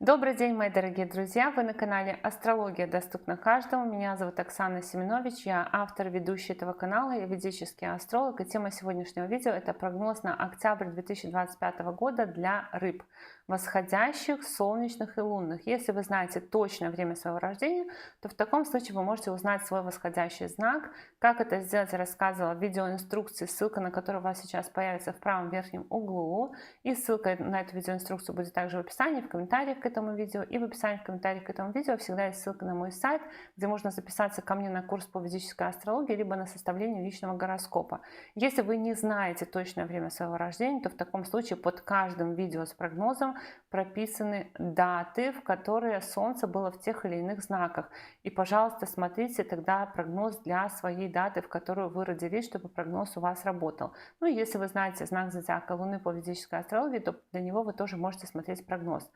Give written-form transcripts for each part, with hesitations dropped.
Добрый день, мои дорогие друзья! Вы на канале Астрология доступна каждому. Меня зовут Оксана Семенович, я автор и ведущая этого канала, я ведический астролог. И тема сегодняшнего видео — это прогноз на октябрь 2025 года для рыб, восходящих, солнечных и лунных. Если вы знаете точное время своего рождения, то в таком случае вы можете узнать свой восходящий знак. Как это сделать, я рассказывала в видеоинструкции, ссылка на которую у вас сейчас появится в правом верхнем углу. И ссылка на эту видеоинструкцию будет также в описании, в комментариях к этому видео. И в описании, в комментариях к этому видео всегда есть ссылка на мой сайт, где можно записаться ко мне на курс по ведической астрологии, либо на составление личного гороскопа. Если вы не знаете точное время своего рождения, то в таком случае под каждым видео с прогнозом прописаны даты, в которые Солнце было в тех или иных знаках. И, пожалуйста, смотрите тогда прогноз для своей даты, в которую вы родились, чтобы прогноз у вас работал. Ну и если вы знаете знак зодиака Луны по ведической астрологии, то для него вы тоже можете смотреть прогноз.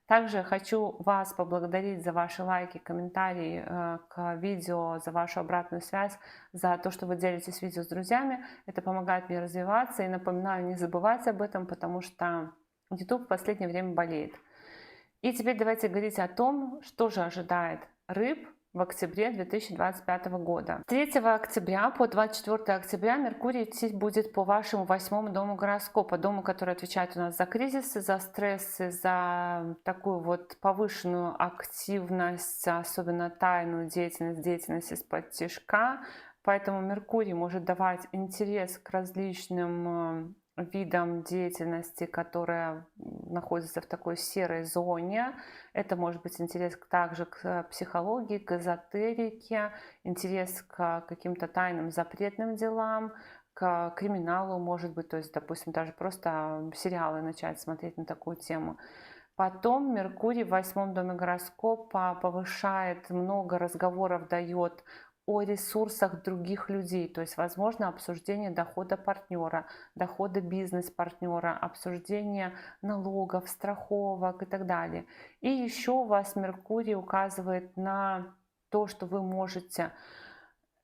Также хочу вас поблагодарить за ваши лайки, комментарии к видео, за вашу обратную связь, за то, что вы делитесь видео с друзьями. Это помогает мне развиваться. И напоминаю, не забывать об этом, потому что YouTube в последнее время болеет. И теперь давайте говорить о том, что же ожидает рыб в октябре 2025 года. С 3 октября по 24 октября Меркурий идти будет по вашему 8-му дому гороскопа, дому, который отвечает у нас за кризисы, за стрессы, за такую вот повышенную активность, особенно тайную деятельность, деятельность из-под тишка. Поэтому Меркурий может давать интерес к различным видам деятельности, которая находится в такой серой зоне. Это может быть интерес также к психологии, к эзотерике, интерес к каким-то тайным запретным делам, к криминалу, может быть, то есть, допустим, даже просто сериалы начать смотреть на такую тему. Потом Меркурий в 8-м доме гороскопа повышает, много разговоров дает о ресурсах других людей, то есть, возможно, обсуждение дохода партнера, дохода бизнес-партнера, обсуждение налогов, страховок и так далее. И еще у вас Меркурий указывает на то, что вы можете,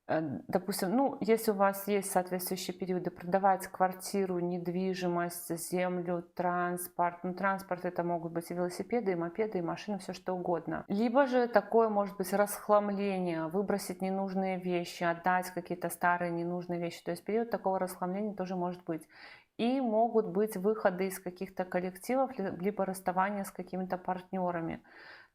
допустим, ну, если у вас есть соответствующие периоды, продавать квартиру, недвижимость, землю, транспорт. Ну, транспорт — это могут быть и велосипеды, и мопеды, и машины, все что угодно. Либо же такое может быть расхламление, выбросить ненужные вещи, отдать какие-то старые ненужные вещи. То есть период такого расхламления тоже может быть. И могут быть выходы из каких-то коллективов, либо расставание с какими-то партнерами.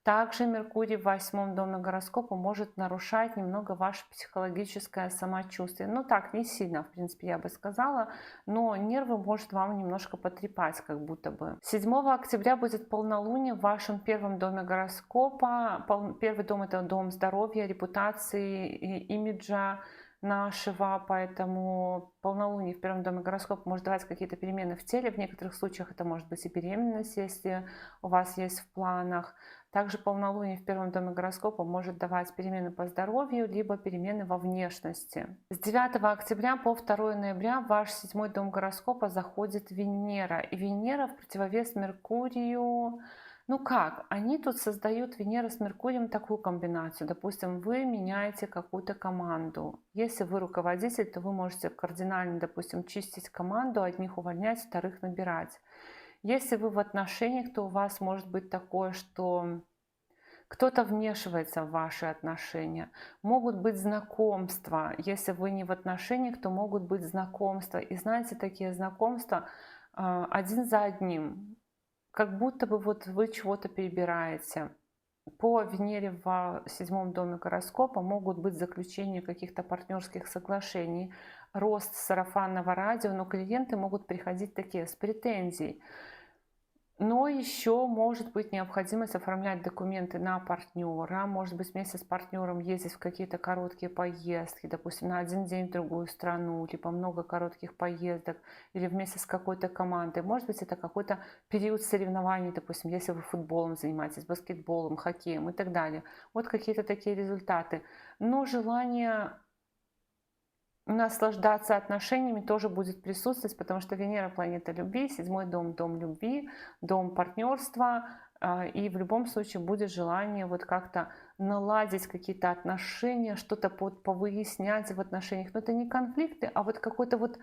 Также Меркурий в 8-м доме гороскопа может нарушать немного ваше психологическое самочувствие. Ну так, не сильно, в принципе, я бы сказала, но нервы может вам немножко потрепать, как будто бы. 7 октября будет полнолуние в вашем 1-м доме гороскопа. Первый дом — это дом здоровья, репутации, имиджа нашего, поэтому полнолуние в 1-м доме гороскопа может давать какие-то перемены в теле. В некоторых случаях это может быть и беременность, если у вас есть в планах. Также полнолуние в 1-м доме гороскопа может давать перемены по здоровью, либо перемены во внешности. С 9 октября по 2 ноября в ваш 7-й дом гороскопа заходит Венера. И Венера в противовес Меркурию. Ну как? Они тут создают, Венера с Меркурием, такую комбинацию. Допустим, вы меняете какую-то команду. Если вы руководитель, то вы можете кардинально, допустим, чистить команду, одних увольнять, вторых набирать. Если вы в отношениях, то у вас может быть такое, что кто-то вмешивается в ваши отношения. Могут быть знакомства. Если вы не в отношениях, то могут быть знакомства. И знаете, такие знакомства один за одним. Как будто бы вот вы чего-то перебираете. По Венере в 7-м доме гороскопа могут быть заключения каких-то партнерских соглашений, рост сарафанного радио, но клиенты могут приходить такие с претензией. Но еще может быть необходимость оформлять документы на партнера, может быть вместе с партнером ездить в какие-то короткие поездки, допустим, на один день в другую страну, либо много коротких поездок, или вместе с какой-то командой. Может быть, это какой-то период соревнований, допустим, если вы футболом занимаетесь, баскетболом, хоккеем и так далее. Вот какие-то такие результаты. Но желание наслаждаться отношениями тоже будет присутствовать, потому что Венера — планета любви, 7-й дом — дом любви, дом партнерства, и в любом случае будет желание вот как-то наладить какие-то отношения, что-то повыяснять в отношениях. Но это не конфликты, а вот какой-то вот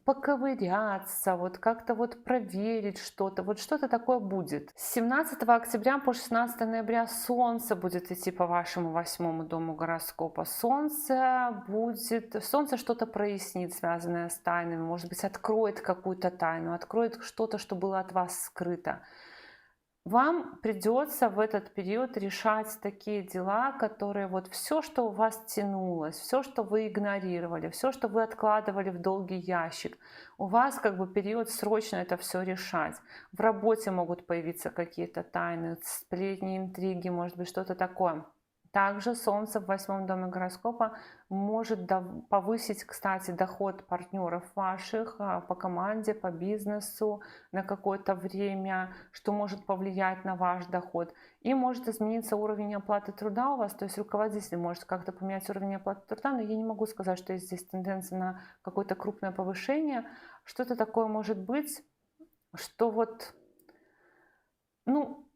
поковыряться, вот как-то вот проверить что-то, вот что-то такое будет. С 17 октября по 16 ноября Солнце будет идти по вашему 8-му дому гороскопа. Солнце что-то прояснит, связанное с тайнами, может быть, откроет какую-то тайну, откроет что-то, что было от вас скрыто. Вам придется в этот период решать такие дела, которые вот все, что у вас тянулось, все, что вы игнорировали, все, что вы откладывали в долгий ящик, у вас как бы период срочно это все решать. В работе могут появиться какие-то тайны, сплетни, интриги, может быть, что-то такое. Также Солнце в 8-м доме гороскопа может повысить, кстати, доход партнеров ваших по команде, по бизнесу на какое-то время, что может повлиять на ваш доход. И может измениться уровень оплаты труда у вас, то есть руководитель может как-то поменять уровень оплаты труда, но я не могу сказать, что есть здесь тенденция на какое-то крупное повышение. Что-то такое может быть, что вот, ну,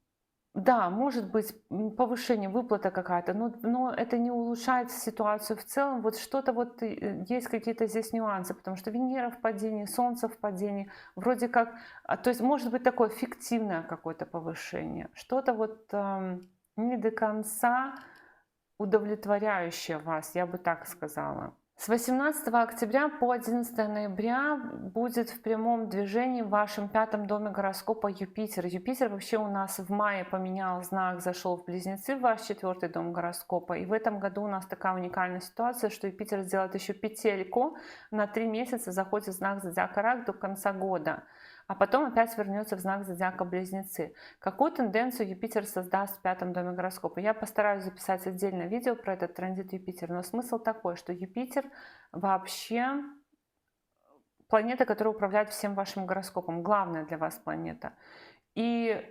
да, может быть повышение, выплата какая-то, но это не улучшает ситуацию в целом. Вот что-то вот есть какие-то здесь нюансы, потому что Венера в падении, Солнце в падении, вроде как, то есть может быть такое фиктивное какое-то повышение, что-то вот не до конца удовлетворяющее вас, я бы так сказала. С 18 октября по 11 ноября будет в прямом движении в вашем 5-м доме гороскопа Юпитер. Юпитер вообще у нас в мае поменял знак, зашел в Близнецы, в ваш 4-й дом гороскопа. И в этом году у нас такая уникальная ситуация, что Юпитер сделает еще петельку, на 3 месяца заходит в знак зодиака Рак до конца года. А потом опять вернется в знак зодиака Близнецы. Какую тенденцию Юпитер создаст в 5-м доме гороскопа? Я постараюсь записать отдельное видео про этот транзит Юпитера, но смысл такой, что Юпитер вообще планета, которая управляет всем вашим гороскопом, главная для вас планета. И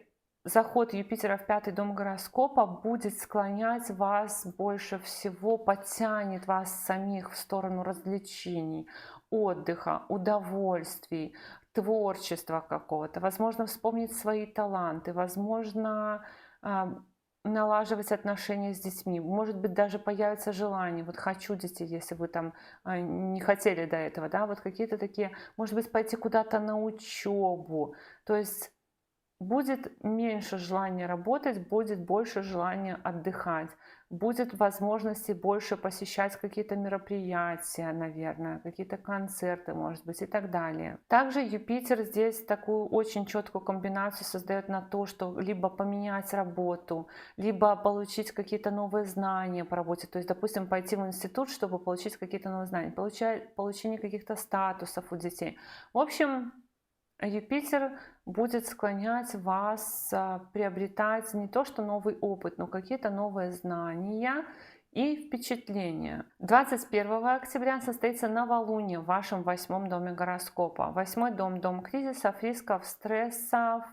заход Юпитера в 5-й дом гороскопа будет склонять вас больше всего, подтянет вас самих в сторону развлечений, отдыха, удовольствий, творчества какого-то, возможно, вспомнить свои таланты, возможно, налаживать отношения с детьми, может быть, даже появится желание, вот хочу детей, если вы там не хотели до этого, да, вот какие-то такие, может быть, пойти куда-то на учебу, то есть будет меньше желания работать, будет больше желания отдыхать, будет возможности больше посещать какие-то мероприятия, наверное, какие-то концерты, может быть, и так далее. Также Юпитер здесь такую очень четкую комбинацию создает на то, что либо поменять работу, либо получить какие-то новые знания по работе, то есть, допустим, пойти в институт, чтобы получить какие-то новые знания, получение каких-то статусов у детей. В общем, Юпитер будет склонять вас приобретать не то что новый опыт, но какие-то новые знания и впечатления. 21 октября состоится новолуние в вашем 8-м доме гороскопа. 8-й дом – дом кризисов, рисков, стрессов.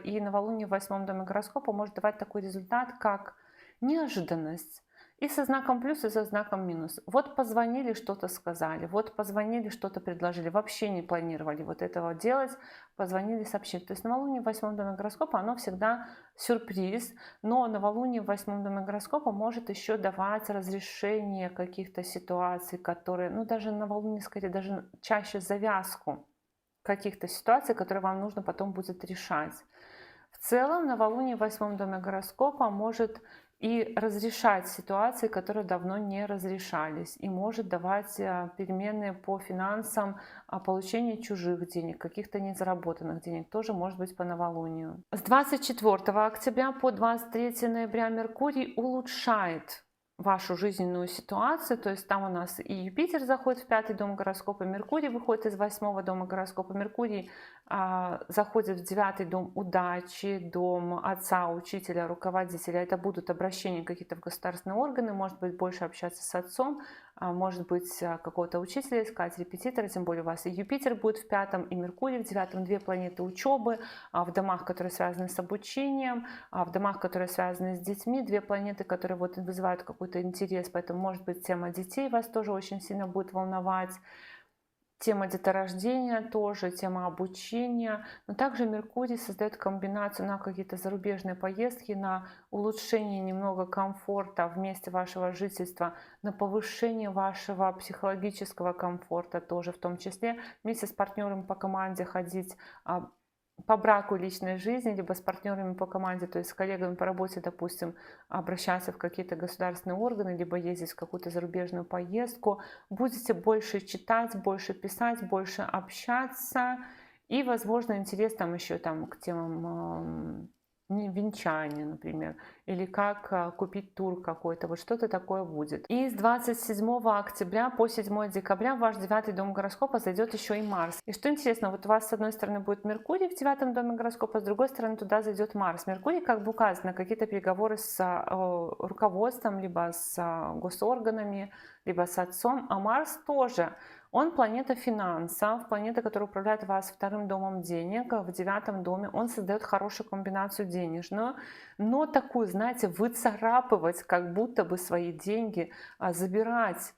И новолуние в 8-м доме гороскопа может давать такой результат, как неожиданность. И со знаком плюс, и со знаком минус. Вот позвонили, что-то сказали, вот позвонили, что-то предложили. Вообще не планировали вот этого делать, позвонили, сообщили. То есть новолуние в 8-м доме гороскопа, оно всегда сюрприз, но новолуние в 8-м доме гороскопа может еще давать разрешение каких-то ситуаций, которые, ну даже новолуние, скорее, даже чаще завязку каких-то ситуаций, которые вам нужно потом будет решать. В целом новолуние в 8-м доме гороскопа может и разрешать ситуации, которые давно не разрешались, и может давать перемены по финансам, получение чужих денег, каких-то незаработанных денег, тоже может быть по новолунию. С 24 октября по 23 ноября Меркурий улучшает вашу жизненную ситуацию, то есть там у нас и Юпитер заходит в 5-й дом гороскопа, Меркурий выходит из 8-го дома гороскопа, Меркурий заходит в 9-й дом удачи, дом отца, учителя, руководителя. Это будут обращения какие-то в государственные органы, может быть, больше общаться с отцом, может быть, какого-то учителя искать, репетитора, тем более у вас и Юпитер будет в 5-м, и Меркурий в 9-м, две планеты учебы, в домах, которые связаны с обучением, в домах, которые связаны с детьми, две планеты, которые вот вызывают какой-то интерес, поэтому, может быть, тема детей вас тоже очень сильно будет волновать. тема деторождения тоже, тема обучения. Но также Меркурий создает комбинацию на какие-то зарубежные поездки, на улучшение немного комфорта в месте вашего жительства, на повышение вашего психологического комфорта тоже, в том числе вместе с партнером по команде ходить по браку, личной жизни, либо с партнерами по команде, то есть с коллегами по работе, допустим, обращаться в какие-то государственные органы, либо ездить в какую-то зарубежную поездку. Будете больше читать, больше писать, больше общаться. И, возможно, интерес там еще там, к темам венчания, например, или как купить тур какой-то, вот что-то такое будет. И с 27 октября по 7 декабря в ваш 9 дом гороскопа зайдет еще и Марс. И что интересно, вот у вас с одной стороны будет Меркурий в 9 доме гороскопа, с другой стороны туда зайдет Марс. Меркурий как бы указан на какие-то переговоры с руководством, либо с госорганами, либо с отцом, а Марс тоже. Он планета финансов, планета, которая управляет вас вторым домом денег, в 9 доме. Он создает хорошую комбинацию денежную, но такую, знаете, выцарапывать как будто бы свои деньги, забирать.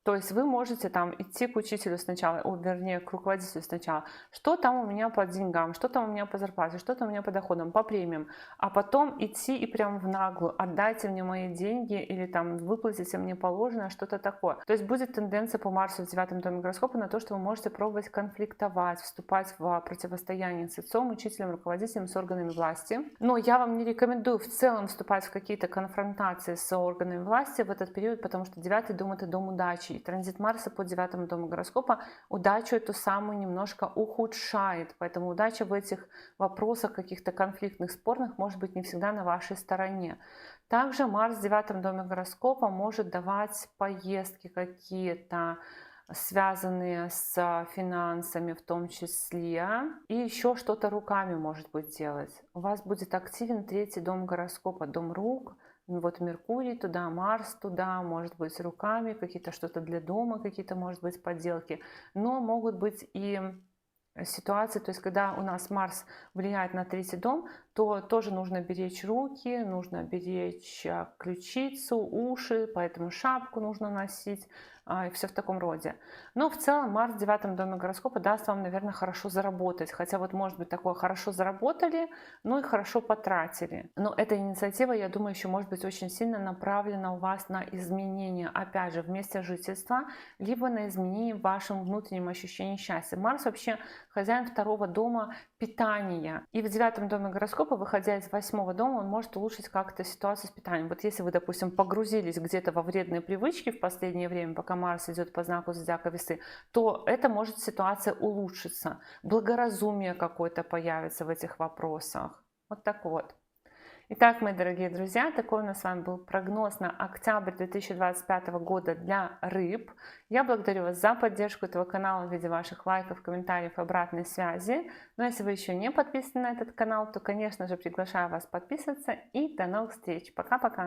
То есть вы можете там идти к учителю сначала, вернее, к руководителю сначала, что там у меня по деньгам, что там у меня по зарплате, что там у меня по доходам, по премиям, а потом идти и прям в наглую, отдайте мне мои деньги или там выплатите мне положенное, что-то такое. То есть будет тенденция по Марсу в 9 доме гороскопа на то, что вы можете пробовать конфликтовать, вступать в противостояние с отцом, учителем, руководителем, с органами власти. Но я вам не рекомендую в целом вступать в какие-то конфронтации с органами власти в этот период, потому что 9 дом — это дом удачи. И транзит Марса по 9 дому гороскопа удачу эту самую немножко ухудшает. Поэтому удача в этих вопросах каких-то конфликтных, спорных может быть не всегда на вашей стороне. Также Марс в 9 доме гороскопа может давать поездки какие-то, связанные с финансами в том числе. И еще что-то руками может быть делать. У вас будет активен 3 дом гороскопа, дом рук. Вот Меркурий туда, Марс туда, может быть руками, какие-то что-то для дома, какие-то, может быть, поделки. Но могут быть и ситуации, то есть когда у нас Марс влияет на 3 дом, то тоже нужно беречь руки, нужно беречь ключицу, уши, поэтому шапку нужно носить, и все в таком роде. Но в целом Марс в 9 доме гороскопа даст вам, наверное, хорошо заработать. Хотя вот может быть такое: хорошо заработали, но и хорошо потратили. Но эта инициатива, я думаю, еще может быть очень сильно направлена у вас на изменение, опять же, в месте жительства, либо на изменение в вашем внутреннем ощущении счастья. Марс вообще хозяин 2 дома питания. И в 9 доме гороскопа, выходя из 8 дома, он может улучшить как-то ситуацию с питанием. Вот если вы, допустим, погрузились где-то во вредные привычки в последнее время, пока Марс идет по знаку зодиака Весы, то это может ситуация улучшиться. Благоразумие какое-то появится в этих вопросах. Вот так вот. Итак, мои дорогие друзья, такой у нас с вами был прогноз на октябрь 2025 года для рыб. Я благодарю вас за поддержку этого канала в виде ваших лайков, комментариев и обратной связи. Но если вы еще не подписаны на этот канал, то, конечно же, приглашаю вас подписываться. И до новых встреч. Пока-пока.